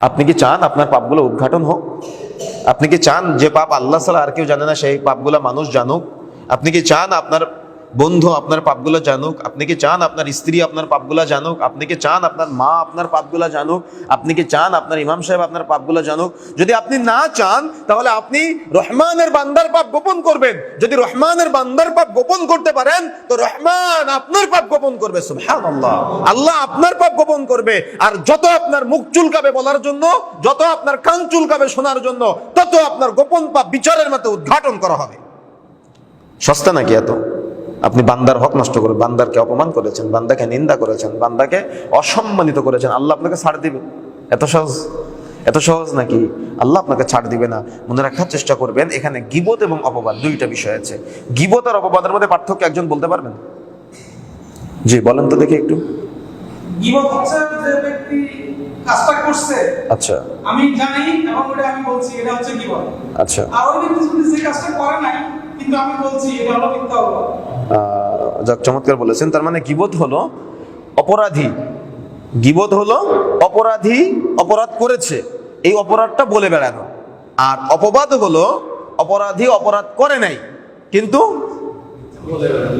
আপনি কি চান আপনার পাপগুলো উদ্ঘাটন হোক? আপনি কি চান যে পাপ আল্লাহ ছাড়া আর কেউ জানে না সেই পাপগুলো মানুষ জানুক? আপনি কি চান আপনার বন্ধু আপনার পাপগুলো জানুক? আপনি কি চান আপনার স্ত্রী আপনার পাপগুলো জানুক? আপনি কি চান আপনার মা আপনার পাপগুলো জানুক? আপনি কি চান আপনার ইমাম সাহেব আপনার পাপগুলো জানুক? যদি আপনি না চান তাহলে আপনি রহমানের বান্দার পাপ গোপন করবেন। যদি রহমানের বান্দার পাপ গোপন করতে পারেন তো রহমান আপনার পাপ গোপন করবে। সুবহানাল্লাহ, আল্লাহ আপনার পাপ গোপন করবে। আর যত আপনার মুখ চুলকাবে বলার জন্য, যত আপনার কান চুলকাবে শোনার জন্য, তত আপনার গোপন পাপ বিচারের মতো উদ্ঘাটন করা হবে। সস্তা নাকি এত? আপনি বান্দার হক নষ্ট করে বান্দারকে অপমান করেছেন, বান্দাকে নিন্দা করেছেন, বান্দাকে অসম্মানিত করেছেন, আল্লাহ আপনাকে ছাড় দিবে? এত সহজ? এত সহজ নাকি? আল্লাহ আপনাকে ছাড় দিবে না। মনে রাখার চেষ্টা করবেন, এখানে গীবত এবং অপবাদ দুইটা বিষয় আছে। গীবত আর অপবাদের মধ্যে পার্থক্য একজন বলতে পারবেন? জি বলেন তো দেখি একটু। গীবত হচ্ছে যে ব্যক্তি কাজটা করছে, আচ্ছা, আমি জানি এবং ওটা আমি বলছি, এটা হচ্ছে গীবত। আচ্ছা, আর ওই ব্যক্তি যদি যে কাজটা করে নাই কিন্তু আমি বলছি, এটা হলো মিথ্যা অপবাদ। যাক, চমৎকার বলেছেন। তার মানে গীবত হলো অপরাধী, গীবত হলো অপরাধী অপরাধ করেছে এই অপরাধটা বলে বেড়ানো। আর অপবাদ হলো অপরাধী অপরাধ করে নাই কিন্তু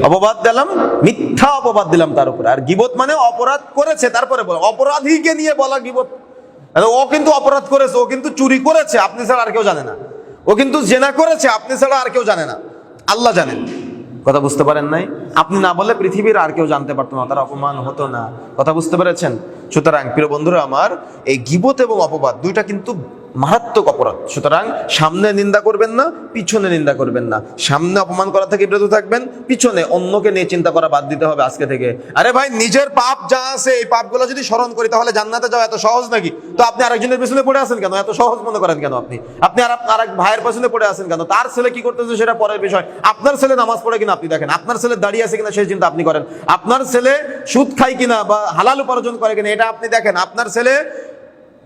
অপবাদ দিলাম, মিথ্যা অপবাদ দিলাম তার উপরে। আর গীবত মানে অপরাধ করেছে তারপরে বলা, অপরাধীকে নিয়ে বলা গীবত। ও কিন্তু অপরাধ করেছে, ও কিন্তু চুরি করেছে, আপনি ছাড়া আর কেউ জানে না। ও কিন্তু জেনা করেছে, আপনি ছাড়া আর কেউ জানে না, আল্লাহ জানেন। কথা বুঝতে পারেন নাই? আপনি না বলে পৃথিবীর আর কেউ জানতে পারতো না, তার অপমান হতো না। কথা বুঝতে পেরেছেন? সুতরাং প্রিয় বন্ধুরা আমার, এই গীবত এবং অপবাদ দুইটা কিন্তু মারাত্মক অপরাধ। সুতরাং সামনে নিন্দা করবেন না, পিছনে নিন্দা করবেন না। সামনে অপমান করা থেকে বিরত থাকবেন, পিছনে অন্যকে নিয়ে চিন্তা করা বাদ দিতে হবে আজকে থেকে। আরে ভাই, নিজের পাপ যা আছে এই পাপগুলো যদি স্মরণ করি তাহলে জান্নাতে যাওয়া এত সহজ নাকি? তো আপনি আরেকজনের পেছনে পড়ে আছেন কেন? এত সহজ মনে করেন কেন? আপনি আর এক ভাইয়ের পেছনে পড়ে আছেন কেন? তার ছেলে কি করতেছে সেটা পরের বিষয়। আপনার ছেলে নামাজ পড়ে কিনা আপনি দেখেন, আপনার ছেলে দাঁড়িয়ে আছে কিনা সেই চিন্তা আপনি করেন, আপনার ছেলে সুদ খায় কিনা বা হালাল উপার্জন করে কিনা এটা আপনি দেখেন, আপনার ছেলে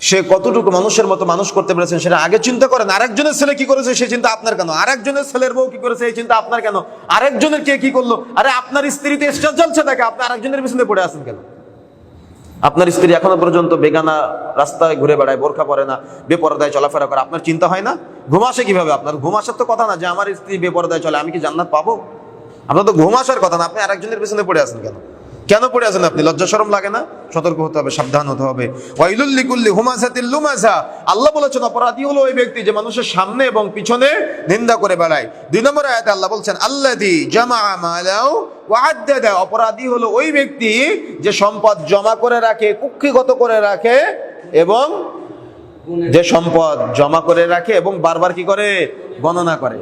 সে কতটুকু মানুষের মতো মানুষ করতে পেরেছেন সেটা আগে চিন্তা করেন। আরেকজনের ছেলে কি করেছে সেই চিন্তা আপনার কেন? আরেকজনের ছেলের বউ কি করেছে এই চিন্তা আপনার কেন? আরেকজনের কে কি করলো? আরে আপনার স্ত্রীতে স্টার জ্বলছে দেখে আপনি আরেকজনের পিছনে পড়ে আছেন কেন? আপনার স্ত্রী এখনো পর্যন্ত বেগানা রাস্তায় ঘুরে বেড়ায়, বোরখা পরে না, বেপরদায় চলাফেরা করে, আপনার চিন্তা হয় না? ঘুম আসে কিভাবে? আপনার ঘুম আসার তো কথা না যে আমার স্ত্রী বেপরদায় চলে, আমি কি জান্নাত পাবো? আপনার তো ঘুম আসার কথা না, আপনি আরেকজনের পিছনে পড়ে আছেন কেন? কেন পড়ে আছেন আপনি? লজ্জা শরম লাগে না? সতর্ক হতে হবে, সাবধান হতে হবে। ওয়াইলুল লিকুল্লি হুমাযাতিল লুমাযা, আল্লাহ বলেছেন অপরাধী হলো ওই ব্যক্তি যে মানুষের সামনে এবং পিছনে নিন্দা করে বেড়ায়। 2 নম্বর আয়াতে আল্লাহ বলছেন আল্লাযী জামাআ মালাও ওয়া আদ্দাদা, অপরাধী হলো ওই ব্যক্তি যে সম্পদ জমা করে রাখে, কুক্ষিগত করে রাখে, এবং যে সম্পদ জমা করে রাখে এবং বারবার কি করে? গণনা করে।